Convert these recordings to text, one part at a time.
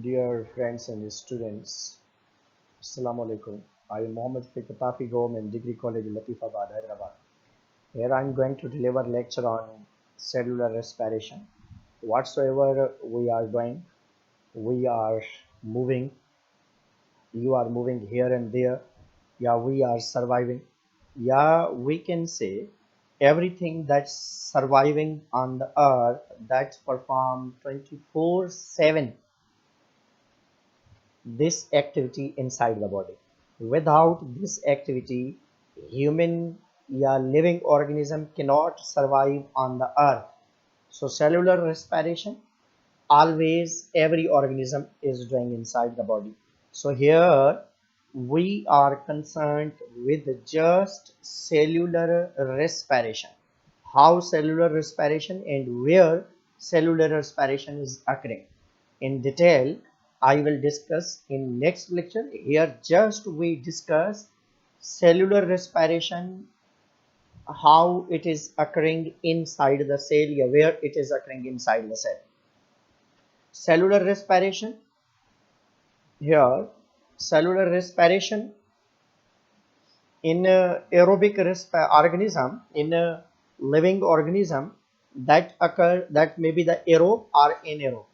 Dear friends and students, Assalamu alaikum. I am Mohammed Fikatafi Government Degree College, Latifabad, Hyderabad. Here I am going to deliver lecture on cellular respiration. Whatsoever we are doing, we are moving, you are moving here and there. Yeah, we are surviving. Yeah, we can say everything that's surviving on the earth that's performed 24/7 this activity inside the body. Without this activity, human या living organism cannot survive on the earth. So cellular respiration always every organism is doing inside the body. So here we are concerned with just cellular respiration. How cellular respiration and where cellular respiration is occurring. In detail, I will discuss in next lecture. Here just we discuss cellular respiration, how it is occurring inside the cell, where it is occurring inside the cell. Cellular respiration, here cellular respiration in aerobic organism, in a living organism that occur, that may be the aerobe or anaerobe.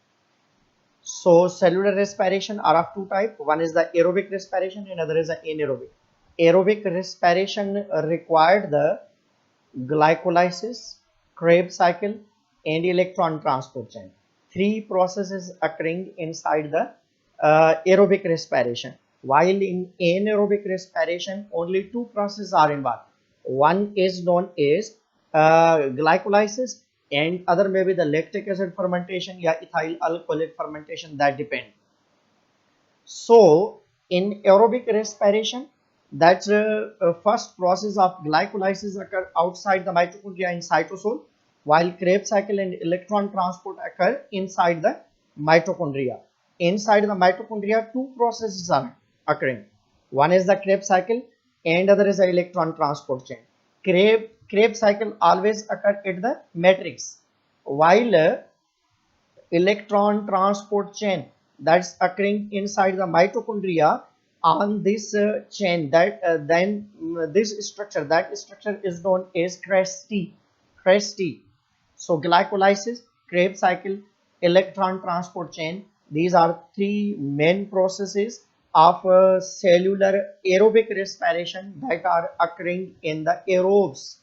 So cellular respiration are of two types. One is the aerobic respiration and other is the anaerobic. Aerobic respiration required the glycolysis, Krebs cycle, and electron transport chain. Three processes occurring inside the aerobic respiration. While in anaerobic respiration, only two processes are involved. One is known as glycolysis, and other may be the lactic acid fermentation or ethyl alcoholic fermentation, that depend. So in aerobic respiration, that first process of glycolysis occur outside the mitochondria in cytosol, while Krebs cycle and electron transport occur inside the mitochondria. Inside the mitochondria, two processes are occurring. One is the Krebs cycle and other is the electron transport chain. Krebs cycle always occur at the matrix, while electron transport chain that's occurring inside the mitochondria on this chain, that this structure, that structure is known as Krebs. So glycolysis, Krebs cycle, electron transport chain, these are three main processes of cellular aerobic respiration that are occurring in the aerobes.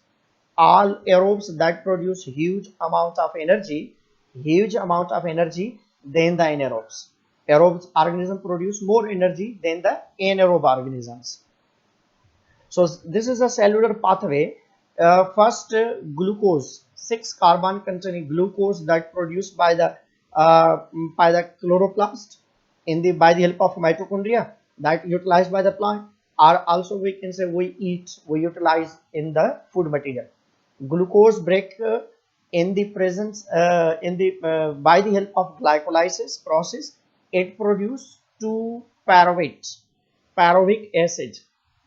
All aerobes that produce huge amount of energy than the anaerobes. Aerobes organisms produce more energy than the anaerobe organisms. So this is a cellular pathway. First, glucose, 6 carbon containing glucose that produced by the chloroplast in the by the help of mitochondria that utilized by the plant, or also we can say we utilize in the food material. Glucose break in the presence in the by the help of glycolysis process, it produce two pyruvic acid,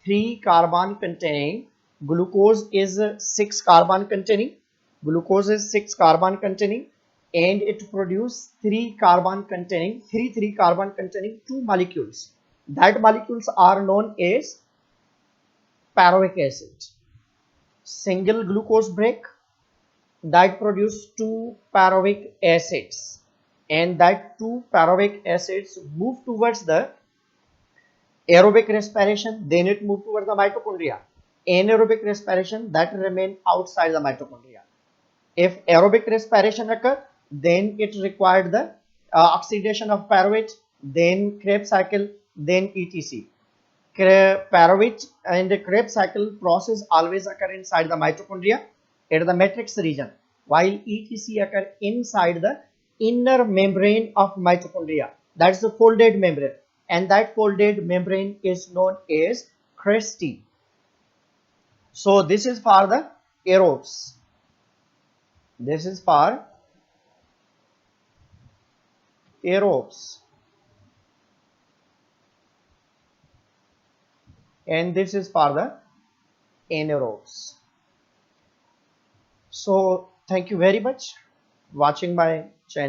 3 carbon containing. Glucose is 6 carbon containing. Glucose is 6 carbon containing, and it produce 3 carbon containing two molecules. That molecules are known as pyruvic acid. Single glucose break that produce two pyruvic acids, and that two pyruvic acids move towards the aerobic respiration, then it move towards the mitochondria. Anaerobic respiration that remain outside the mitochondria. If aerobic respiration occur, then it required the oxidation of pyruvate, then Krebs cycle, then etc. Pyruvate and the Krebs cycle process always occur inside the mitochondria at the matrix region, while etc occur inside the inner membrane of mitochondria. That's the folded membrane, and that folded membrane is known as cresti. So this is for the aerobes. This is for aerobes, and this is for the anaerobes. So thank you very much watching my channel.